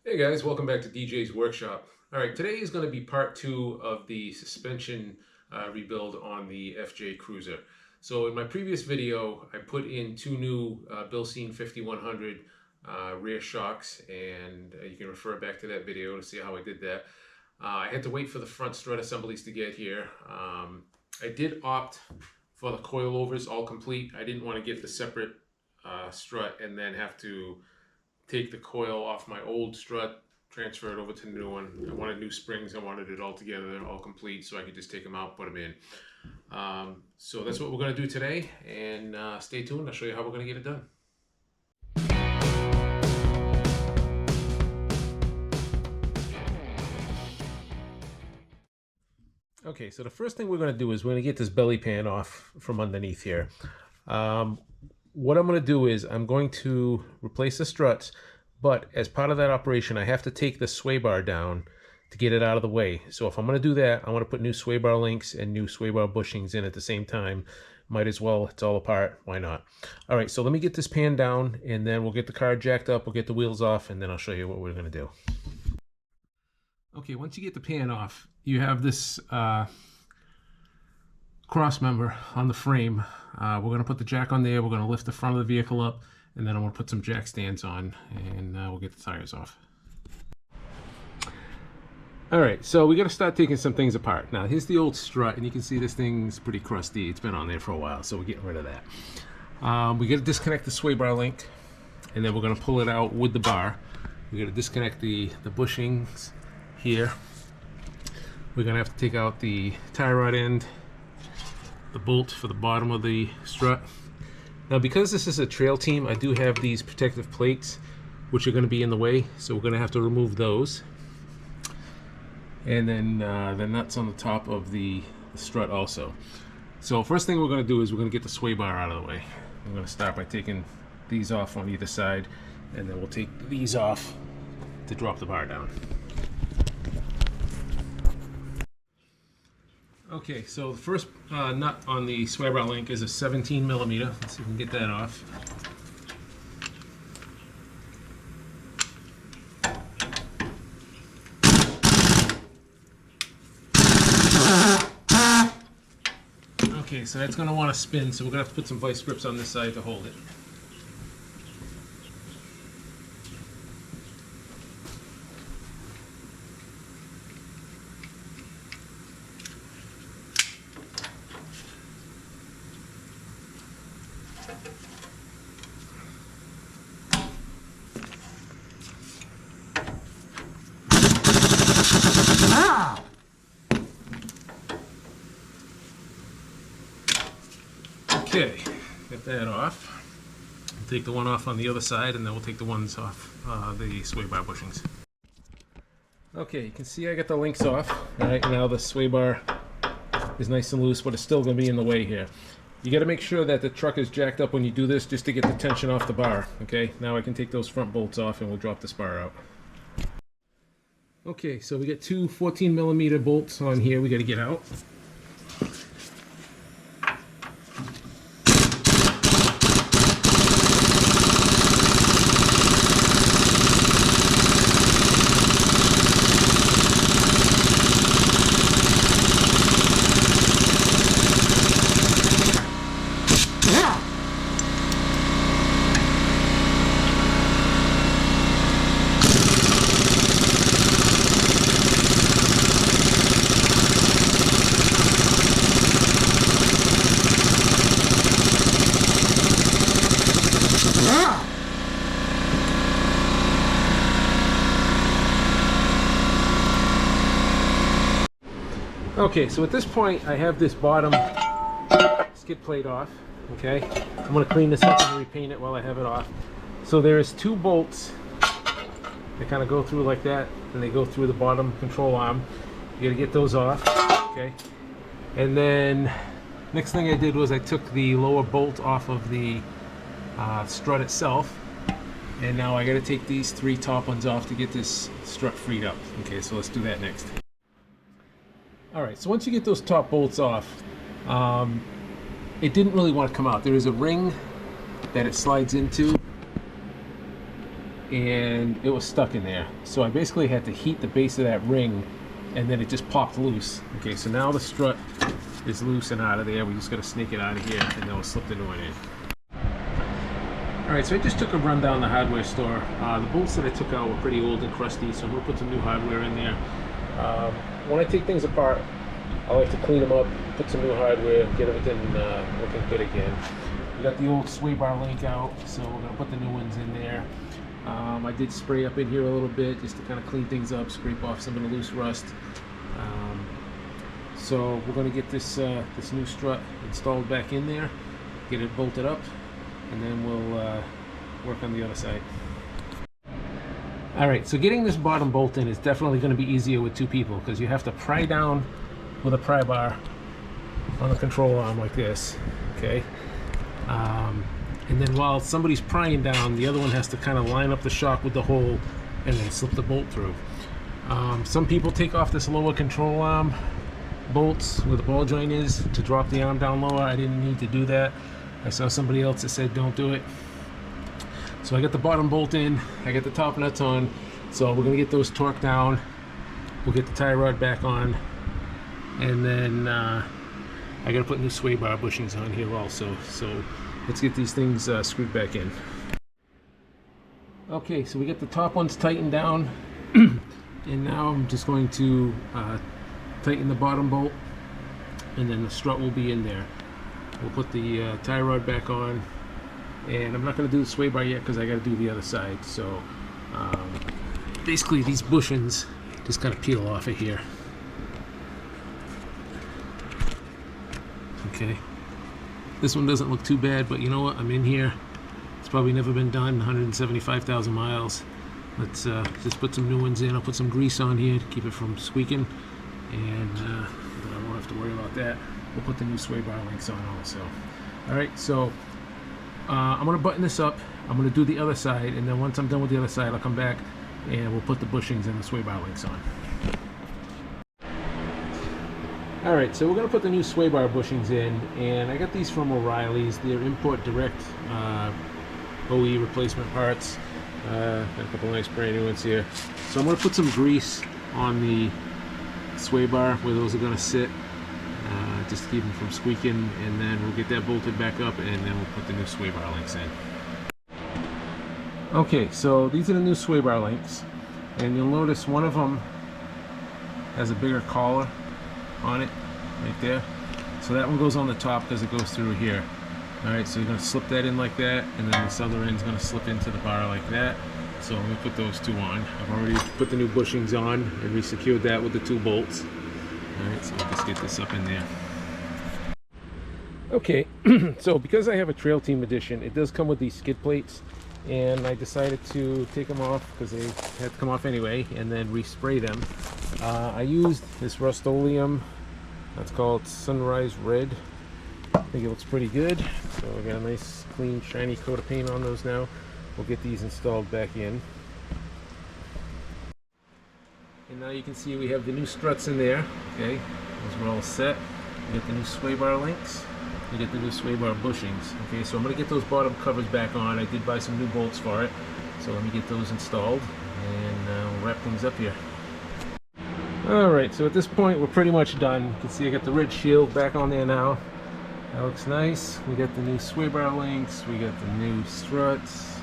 Hey guys, welcome back to DJ's Workshop. All right, today is going to be part two of the suspension rebuild on the FJ Cruiser. So in my previous video, I put in two new Bilstein 5100 rear shocks, and you can refer back to that video to see how I did that. I had to wait for the front strut assemblies to get here. I did opt for the coilovers all complete. I didn't want to get the separate strut and then have to take the coil off my old strut, transfer it over to the new one. I wanted new springs. I wanted it all together, all complete, so I could just take them out, put them in. So that's what we're going to do today, and stay tuned. I'll show you how we're going to get it done. Okay, so the first thing we're going to do is we're going to get this belly pan off from underneath here. What I'm going to do is I'm going to replace the struts, but as part of that operation, I have to take the sway bar down to get it out of the way. So if I'm going to do that, I want to put new sway bar links and new sway bar bushings in at the same time. Might as well, it's all apart, why not? All right, so let me get this pan down, and then we'll get the car jacked up, we'll get the wheels off, and then I'll show you what we're going to do. Okay, once you get the pan off, you have this cross member on the frame. We're going to put the jack on there, we're going to lift the front of the vehicle up, and then I'm going to put some jack stands on, and we'll get the tires off. Alright, so we got to start taking some things apart. Now here's the old strut, and you can see this thing's pretty crusty. It's been on there for a while, so we're getting rid of that. We got to disconnect the sway bar link, and then we're going to pull it out with the bar. We got to disconnect the bushings here. We're going to have to take out the tie rod end, the bolt for the bottom of the strut. Now because this is a trail team, I do have these protective plates which are going to be in the way, so we're going to have to remove those. And then the nuts on the top of the strut also. So first thing we're going to do is we're going to get the sway bar out of the way. I'm going to start by taking these off on either side, and then we'll take these off to drop the bar down. Okay, so the first nut on the sway bar link is a 17 millimeter. Let's see if we can get that off. Okay, so that's going to want to spin, so we're going to have to put some vice grips on this side to hold it. Okay, get that off. We'll take the one off on the other side, and then we'll take the ones off the sway bar bushings. Okay, you can see I got the links off. All right, now the sway bar is nice and loose, but it's still going to be in the way here. You got to make sure that the truck is jacked up when you do this, just to get the tension off the bar. Okay, now I can take those front bolts off, and we'll drop this bar out. Okay, so we got two 14 millimeter bolts on here we got to get out. Okay, so at this point I have this bottom skid plate off. Okay, I'm going to clean this up and repaint it while I have it off. So there's two bolts that kind of go through like that, and they go through the bottom control arm. You got to get those off. Okay, and then next thing I did was I took the lower bolt off of the strut itself, and now I got to take these three top ones off to get this strut freed up. Okay, so let's do that next. Alright, so once you get those top bolts off, it didn't really want to come out. There is a ring that it slides into, and it was stuck in there. So I basically had to heat the base of that ring, and then it just popped loose. Okay, so now the strut is loose and out of there. We just got to snake it out of here, and then we'll slip the new one in. All right, so I just took a run down the hardware store. The bolts that I took out were pretty old and crusty, so I'm gonna put some new hardware in there. When I take things apart, I like to clean them up, put some new hardware, get everything looking good again. We got the old sway bar link out, so we're gonna put the new ones in there. I did spray up in here a little bit just to kind of clean things up, scrape off some of the loose rust. So we're going to get this this new strut installed back in there, get it bolted up, and then we'll work on the other side. Alright, so getting this bottom bolt in is definitely going to be easier with two people, because you have to pry down with a pry bar on the control arm like this, okay? And then while somebody's prying down, the other one has to kind of line up the shock with the hole and then slip the bolt through. Some people take off this lower control arm bolts where the ball joint is to drop the arm down lower. I didn't need to do that. I saw somebody else that said don't do it. So I got the bottom bolt in, I got the top nuts on, so we're gonna get those torqued down. We'll get the tie rod back on, and then I gotta put new sway bar bushings on here also. So let's get these things screwed back in. Okay, so we got the top ones tightened down, and now I'm just going to tighten the bottom bolt, and then the strut will be in there. We'll put the tie rod back on, and I'm not going to do the sway bar yet because I got to do the other side. So basically these bushings just kind of peel off of here. Okay, this one doesn't look too bad, but you know what, I'm in here. It's probably never been done, 175,000 miles. Let's just put some new ones in. I'll put some grease on here to keep it from squeaking, and then I won't have to worry about that. We'll put the new sway bar links on also. Alright, so I'm going to button this up. I'm going to do the other side, and then once I'm done with the other side, I'll come back and we'll put the bushings and the sway bar links on. Alright, so we're going to put the new sway bar bushings in, and I got these from O'Reilly's. They're import direct OE replacement parts. Got a couple nice brand new ones here. So I'm going to put some grease on the sway bar where those are going to sit, just to keep them from squeaking, and then we'll get that bolted back up, and then we'll put the new sway bar links in. Okay, so these are the new sway bar links, and you'll notice one of them has a bigger collar on it right there, so that one goes on the top because it goes through here. Alright, so you're going to slip that in like that, and then this other end's going to slip into the bar like that. So let me put those two on. I've already put the new bushings on and re-secured that with the two bolts. Alright, so let's get this up in there. Okay, so because I have a Trail Team edition, it does come with these skid plates, and I decided to take them off because they had to come off anyway, and then respray them. I used this Rust-Oleum, that's called Sunrise Red. I think it looks pretty good. So we got a nice clean shiny coat of paint on those now. We'll get these installed back in. And now you can see we have the new struts in there. Okay, those are all set. We got the new sway bar links. We get the new sway bar bushings. Okay, so I'm going to get those bottom covers back on. I did buy some new bolts for it. So let me get those installed, and we'll wrap things up here. Alright, so at this point we're pretty much done. You can see I got the red shield back on there now. That looks nice. We got the new sway bar links, we got the new struts,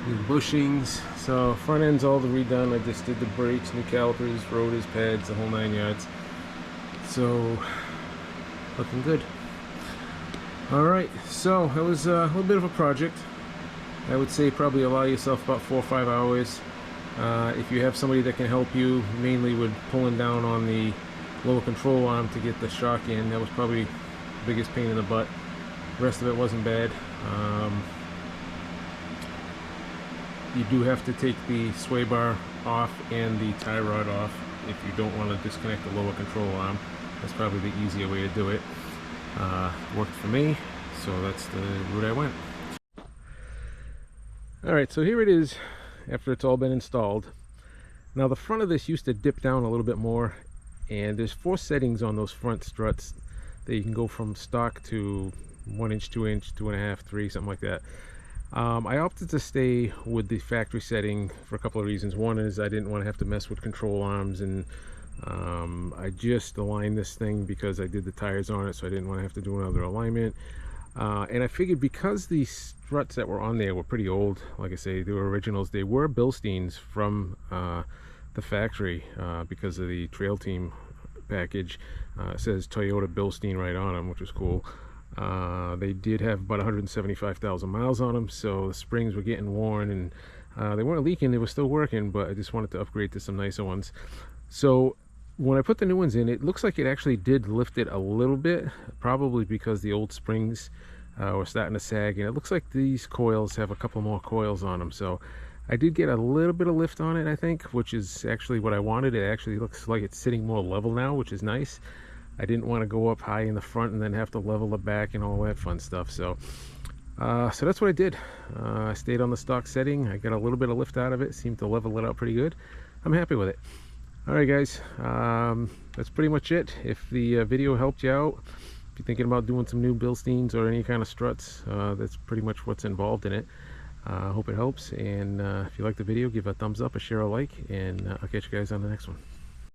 new bushings. So front end's all redone. I just did the brakes, new calipers, rotors, pads, the whole 9 yards. So looking good. Alright, so it was a little bit of a project. I would say probably allow yourself about 4 or 5 hours. If you have somebody that can help you, mainly with pulling down on the lower control arm to get the shock in, that was probably the biggest pain in the butt. The rest of it wasn't bad. You do have to take the sway bar off and the tie rod off if you don't want to disconnect the lower control arm. That's probably the easier way to do it. Worked for me, so that's the route I went. Alright, so here it is after it's all been installed. Now the front of this used to dip down a little bit more, and there's 4 settings on those front struts that you can go from stock to 1 inch, 2 inch, 2.5, 3, something like that. I opted to stay with the factory setting for a couple of reasons. One is I didn't want to have to mess with control arms, and I just aligned this thing because I did the tires on it, so I didn't want to have to do another alignment. And I figured because the struts that were on there were pretty old, like I say, they were originals. They were Bilsteins from the factory because of the Trail Team package. It says Toyota Bilstein right on them, which was cool. They did have about 175,000 miles on them, so the springs were getting worn, and they weren't leaking. They were still working, but I just wanted to upgrade to some nicer ones. So when I put the new ones in, it looks like it actually did lift it a little bit, probably because the old springs were starting to sag, and it looks like these coils have a couple more coils on them, so I did get a little bit of lift on it, I think, which is actually what I wanted. It actually looks like it's sitting more level now, which is nice. I didn't want to go up high in the front and then have to level the back and all that fun stuff. So that's what I did. I stayed on the stock setting. I got a little bit of lift out of it. Seemed to level it out pretty good. I'm happy with it. All right, guys. That's pretty much it. If the video helped you out, if you're thinking about doing some new Bilsteins or any kind of struts, that's pretty much what's involved in it. I hope it helps. And if you like the video, give a thumbs up, a share, a like, and I'll catch you guys on the next one.